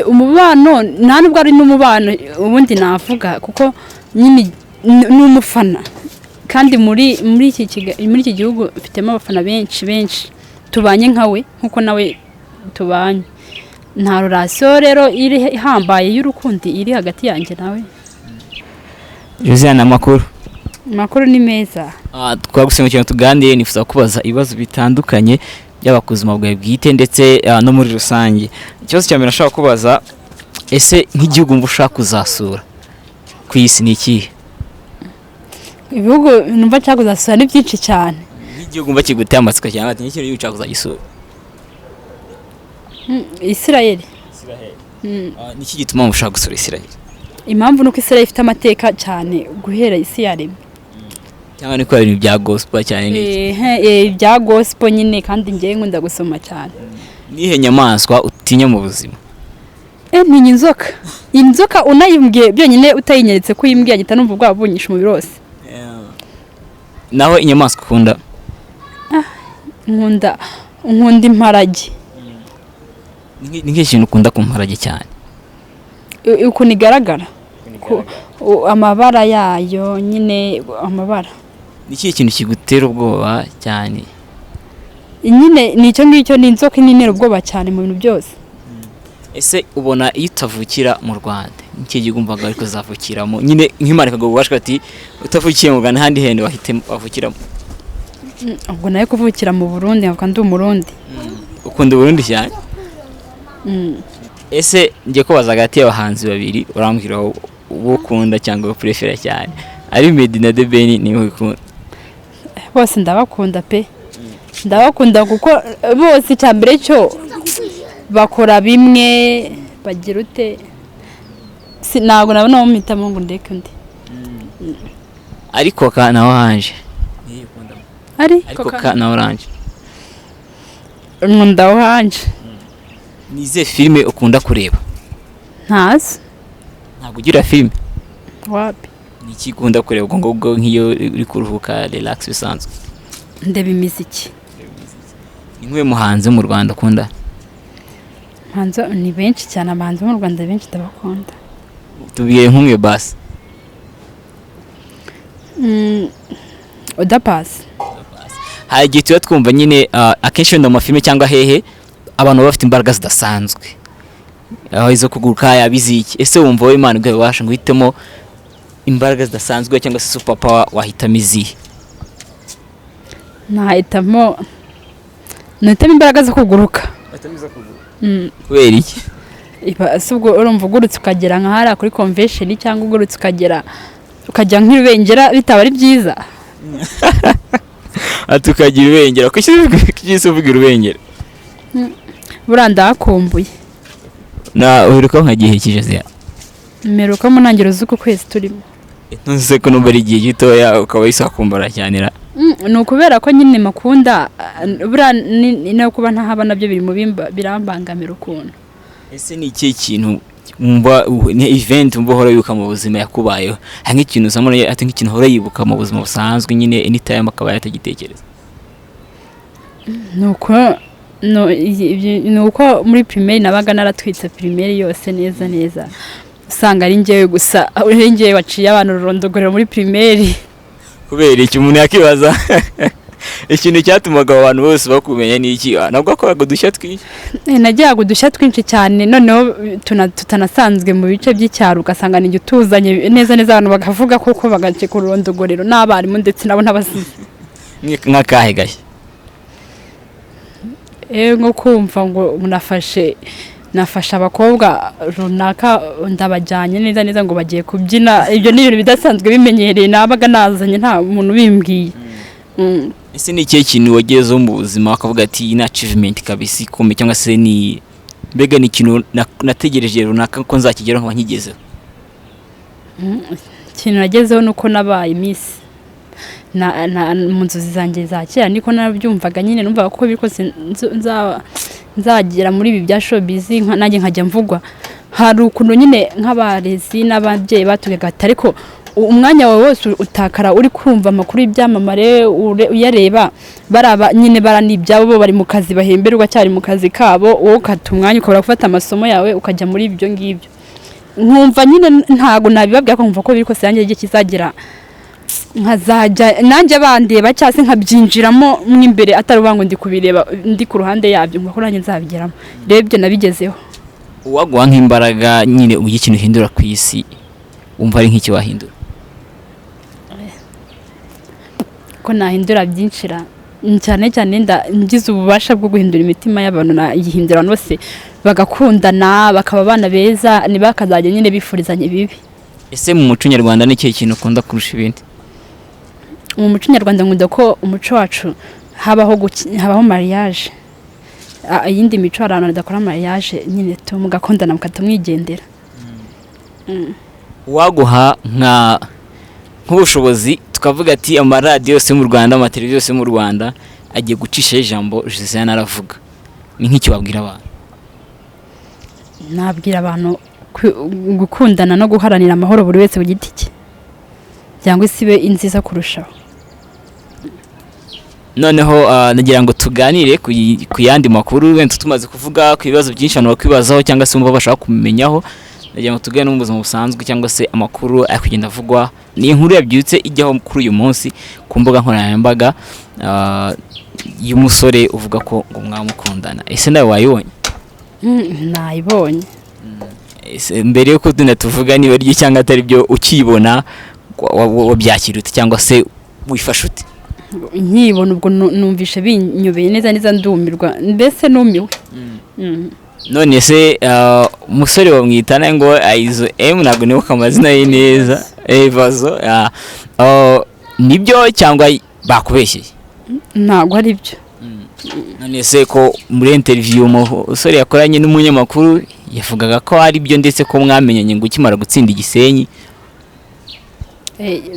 umubano nta nubwo ari n'umubano ubundi navuga kuko nyine n'umufana kandi muri iki gihugu mfitemo abafana benshi tubanye nkawe nkuko nawe tubanye nta relation rero iri ihambaye y'urukundo iri hagati yanjye nawe. Josiane, amakuru ni meza. Twagusengera tuganire, nifuza kubaza ibibazo bitandukanye by'abakuzima bwawe bwite ndetse no muri rusange. Ikibazo cya mbere nashaka kubaza, ese nk'igihugu mvu ushaka kuzasura ku isi ni ikihe? Ibihugu numva nshaka kuzasura ni byinshi cyane. Nk'igihugu mva kiguteye amatsiko cyane ati n'ikintu ushaka kuzagisura? Israel. Niki gituma mushaka gusura Israel? Impamvu nuko Israel ifite amateka cyane guhera isi yaremwe. Cyangwa ni ko ibintu bya gospel cyane ni? Bya gospel nyine kandi ngiye nkunda gusoma cyane. Nihe nyamaswa utinya mu buzima? Ni inzoka. Inzoka unayimbwiye byonyine utayinyeretse ko yimbwiye agita numva bwabunyisha umubiri wose. Naho inyamaswa ukunda? Nkunda imparage. Ni nk'ikintu ukunda ku mparage cyane? Ukuntu igaragara. Amabara yayo nyine amabara. Ni ikihe kintu kigutera ubwoba cyane? Nyine nicyo ngicyo ni inzoka inintera ubwoba cyane mu bintu byose. Ese ubona iyo utavukira mu Rwanda n'iki gihugu umvaga ariko uzavukiramo nyine nk'Imana ikagubashaka ati utavukiye mu Rwanda handi hende wahite wavukiramo? Ubwo nayo kuvukira mu Burundi avuga ndi umurundi. Ukunda Burundi cyane? Ese ngiye kubaza hagati y'abahanzi babiri urambwira uwo ukunda cyangwa prefera cyane, ari Meddy na The Ben ni wowe ukunda? Bose ndabakunda pe. Ndabakunda kuko bose cyambere cyo bakora bimwe bagira ute ntabwo nabona umhitamo ngo ndeke undi. Ariko na Orange ariko na Orange nkunda Orange. Nize filime ukunda kureba? Ntazi. Ntabwo ugira filime? Wapi? Ni iki ukunda kureba ubwo nk'iyo uri kuruhuka relax bisanzwe? Ndeba imiziki. Ni nk'uwe muhanzi mu Rwanda ukunda? Hanzo ni benshi cyane, abahanzi mu Rwanda benshi ndabakunda. Tubiye nk'umwe basi. Udapasi. Hari igihe tuba twumva nyine akenshi wenda mu mafilime cyangwa hehe abantu bafite imbaraga zidasanzwe, aho izo kuguruka yabiziki. Ese wumva wowe Imana ubwawe wabasha ngo uhitemo imbaraga zidasanzwe cyangwa se super power wahitamo izihe? Nahitamo imbaraga zo kuguruka. Kubera iki? Ubwo urumva ugurutse ukagera nk'ahari kuri convention cyangwa ugurutse ukajya nk'irubengera bitaba ari byiza? Atukagira urubengera kishyize uvuga urubengera. Buranda hakumbuye. Na uheruka nka gihe kijeze? Meruka mu ntangiriro z'uko kwezi turimo. Ntuze ko numva ari igihe gitoya ukaba isakumbara cyane ra? Ni ukubera ko nyine makunda no kuba ntahaba nabyo biri mu birambangamira ukuntu. Ese ni iki kintu umva ni event umva hora yuka mu buzima yakubayeho nk'ikintu zamone ati nk'ikintu hora yibuka mu buzima busanzwe nyine anytime akaba yatagitekereza? Nuko muri primaire nabaga naratwitse primaire yose neza usanga ari ngewe gusa ngewe waciye abantu rurondogorero muri primaire. Kubera iki umuntu yakibaza ikintu cyatumaga abantu bose bakumenya ni iki? Nabwo akoraga udushya twinshi? Najyaga udushya twinshi cyane, noneho tutanasanzwe mu bice by'icyaro ugasanga ni utuzanye neza abantu bakavuga koko bagace ku rurondogorero n'abarimu ndetse nabo n'abasizi. Nk'akahe gashya? Nko kumva ngo nafasha abakobwa runaka ndabajyanye neza ngo bagiye kubyina. Ibyo ni ibintu bidasanzwe bimenyereye nabaga nazanye nta muntu bimbwiye. Ese ni ikihe kintu wagezeho mu buzima akavuga ati ina achievement kabisi ikomeye cyangwa se ni mbega ni ikintu nategereje runaka ko nzakigeraho nkaba nkigezeho? Ikintu nagezeho nuko nabaye Miss mu nzozi zanjye za kera niko nabyumvaga nyine numvaga ko bikose nzagera muri ibi bya showbiz nanjye nkajya mvugwa. Hari ukuntu nyine nk'abarezi n'ababyeyi batubwiraga ati ariko umwanya wawe wose utakara uri kumva amakuru y'ibyamamare uyareba baraba nyine baranibyabo bo bari mu kazi bahemberwa cyari mu kazi kabo wowe ukata umwanya ukabura gufata amasomo yawe ukajya muri ibyo ngibyo nkumva nyine ntago nabibabwira ko nkumva ko biri kose yanjye igihe kizagera nkazajya nanjye bandeba cyangwa se nkabyinjiramo mw'imbere atari ubango ndi kubireba ndi ku ruhande yabyo nkumva ko nanjye nzabigeramo rero ibyo nabigezeho. uwaguha nk'imbaraga nyine ugira ikintu uhindura ku isi wumva ari nk'iki wahindura? ko nahindura byinshira cyane cyane ngize ububasha bwo guhindura imitima y'abantu nayihindura bose bagakundana bakaba abana beza ntibakazajya nyine bifurizanye bibi. Ese mu muco nyarwanda ni ikihe kintu ukunda kurusha ibindi? Mu muco nyarwanda nkunda ko umuco wacu habaho mariage, iyindi mico abantu badakora mariage nyine mugakundana mukatamwigendera. Waguha nk'ubushobozi tukavuga ati amaradiyo yose mu Rwanda, amateleviziyo yose mu Rwanda agiye gucisha ijambo Josiane aravuga, ni nk'iki wabwira abantu? Nabwira abantu gukundana no guharanira amahoro buri wese ku giti cye cyangwa isibe inziza kurushaho. Noneho nagira ngo tuganire ku yandi makuru wenda tumaze kuvuga ku bibazo byinshi abantu bakwibazaho cyangwa se umva bashaka kumenyaho. Nagira ngo tugane mu buzima busanzwe cyangwa se amakuru akugenda avugwa, ni inkuru yabyutse ijyaho kuri uyu munsi ku mbuga nkoranyambaga y'umusore uvuga ko ngo mwamukundana. Ese nawe wayibonye? Nayibonye. Mbere yuko tuvuga niba ari cyangwa atari byo ukibona wabyakirute cyangwa se wifashe ute? Nkibona ubwo numvishe binyobeye neza ndumirwa mbese numiwe. None se umusore bamwitana ngo Aizo ntabwo nibuka amazina ye neza Evazo nibyo cyangwa bakubeshyeye? Ntabwo ari byo. None se ko muri interview umusore yakoranye n'umunyamakuru yavugaga ko ari byo ndetse ko mwamenyanye ngo ukimara gutsinda Igisenyi?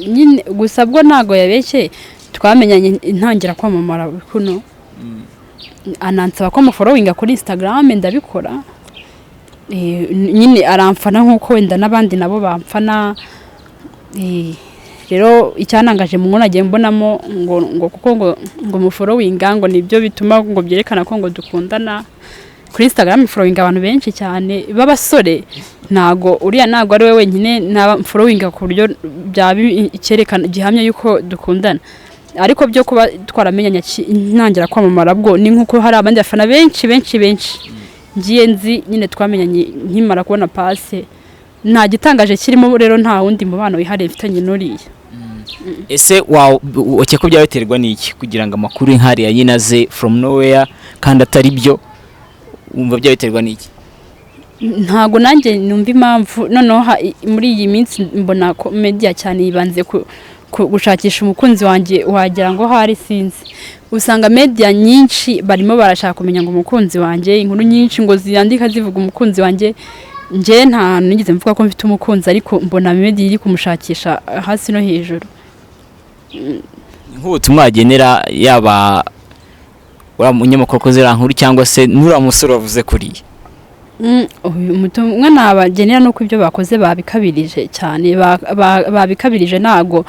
Nyine gusa bwo ntago yabeshye, twamenyanye intangira kwamamara kuno anansaba ko mufollowinga kuri Instagram ndabikora. Nyine aramfana nkuko wenda nabandi nabo bamfana. Rero icyanangaje mu nkona giye mbonamo ngo kuko ngo mufollowinga ngo nibyo bituma ngo byerekana ko ngo dukundana. Kuri Instagram followinga abantu benshi cyane b'abasore, nago uriya nago ari we wenyine na followinga ku buryo byabicerekana gihamya yuko dukundana. Ariko byo kuba twaramenyanye ntangira kwamamara bwo ni nkuko hari abandi bafana benshi ngiye nzi nyine twamenyanye nkimara kubona passe. Nta gitangaje kirimo rero nta wundi mubano wihariye mfitanye n'uriya. Ese wace ko byabaterwa n'iki kugira ngo amakuru nkari yinaze from nowhere kandi atari byo? Umva byabaterwa n'iki? Ntago nanjye numva impamvu noneho muri iyi minsi mbona ko media cyane yibanze gushakisha umukunzi wanjye wagira ngo hari sinzi. Usanga media nyinshi barimo barashaka kumenya ngo umukunzi wanjye, inkuru nyinshi ngo ziyandika zivuga umukunzi wanjye. Nje nta nigeze mvuga ko mfite umukunzi, ariko mbona media iri kumushakisha hasi no hejuru. Nk'ubutumwa agenera yaba umunyamakuru ko zira nkuru cyangwa se nura musore wavuze kuriye? Umutumwa nabagenera nuko ibyo bakoze babikabirije cyane, babikabirije ntago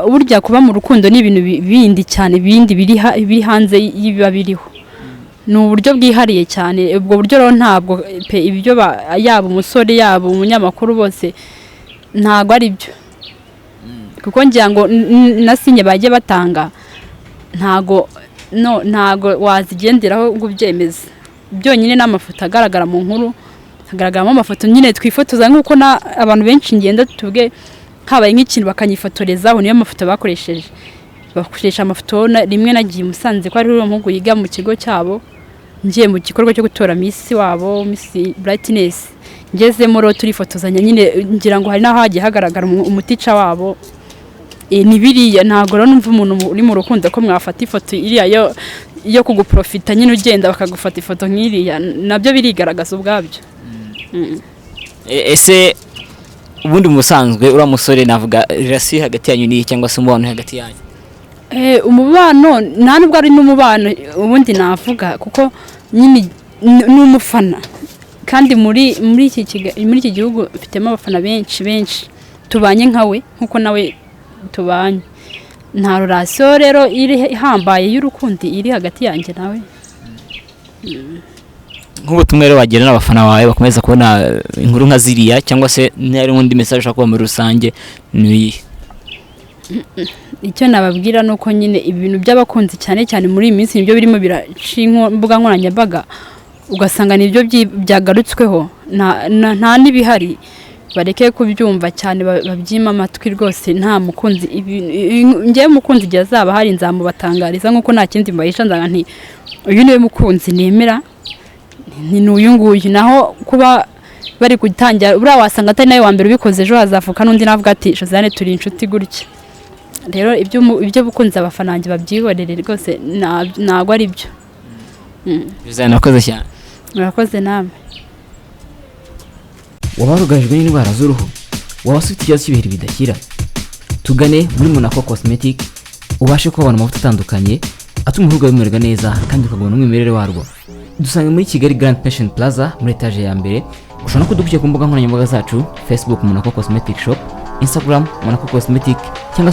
burya kuba mu rukundo ni ibintu bindi cyane bindi biri hanze yibiba biriho. Ni uburyo bwihariye cyane, ubwo buryo rero ntabwo ibyo yaba umusore yaba umunyamakuru bose ntago ari byo. Kuko ngira ngo nasinye bagiye batanga ntago wazigenderaho ngo ubyemeze. Byonyine n'amafoto agaragara mu nkuru, hagaragaramo amafoto nyine twifotoza nk'uko abantu benshi ngenda tuvuge habaye nk'ikintu bakanyifotorezaho, niyo mafoto bakoresheje. Bakoresha amafoto rimwe nagiye Musanze ko ari umuhungu yiga mu kigo cyabo, ngiye mu gikorwa cyo gutora Miss wabo, Miss Brightness. Ngezemo rero turifotozanya nyine ngira ngo hari naho hagiye hagaragara umutica wabo. Ni biriya ntago rero numva umuntu uri mu rukundo ko mwafata ifoto iriya yo kuguprofita nyine ugenda bakagufata ifoto nk'iriya, nabyo birigaragaza ubwabyo. Ese ubundi musanzwe uramusore navuga relation hagati yanyu ni cyangwa se umubano hagati yanyu? Umubano nta nubwo ari n'umubano ubundi navuga kuko nyine n'umufana, kandi muri iki gihugu mfitemo abafana benshi tubanye nkawe nkuko nawe tubanye. Nta relation rero iri ihambaye y'urukundo iri hagati yanjye nawe. nk'ubutumwa rero wagira n'abafana bawe bakomeza kubona inkuru nka ziriya cyangwa se n'ari undi message ushaka kuba muri rusange ni icyo nababwira nuko nyine ibintu by'abakunzi cyane cyane muri iyi minsi nibyo birimo biracinko mbuga nkoranyambaga ugasanga nibyo byagarutsweho nta nibihari bareke kubyumva cyane babyima amatwi rwose nta mukunzi ngiye mukunzi gihe azaba hari nzamubatangariza nkuko nta kindi mbayisha nzanga nti uyu niwe mukunzi nemera ni n'uyu nguyu naho kuba bari gutangira uriya wasanga atari nawe wa mbere ubikoze ejo hazavuka n'undi navuga ati Josiane turi inshuti gutya rero ibyo bukunze abafanange babyihorere rwose ntago ari byo. Josiane akoze cyane. Murakoze namwe. Wabarugajwe n'indwara z'uruhu waba ufite ikibazo cy'ibiheri bidakira tugane muri Monaco Cosmetic ubashe kubona amavuta atandukanye atuma uruhu rumererwa neza kandi ukabona umwimerere warwo. Dusanga muri Kigali Grand Pension Plaza muri etage ya mbere. Ushobora kudukurikira ku mbuga nkoranyambaga zacu Facebook Monaco Cosmetic Shop, Instagram Monaco Cosmetic cyangwa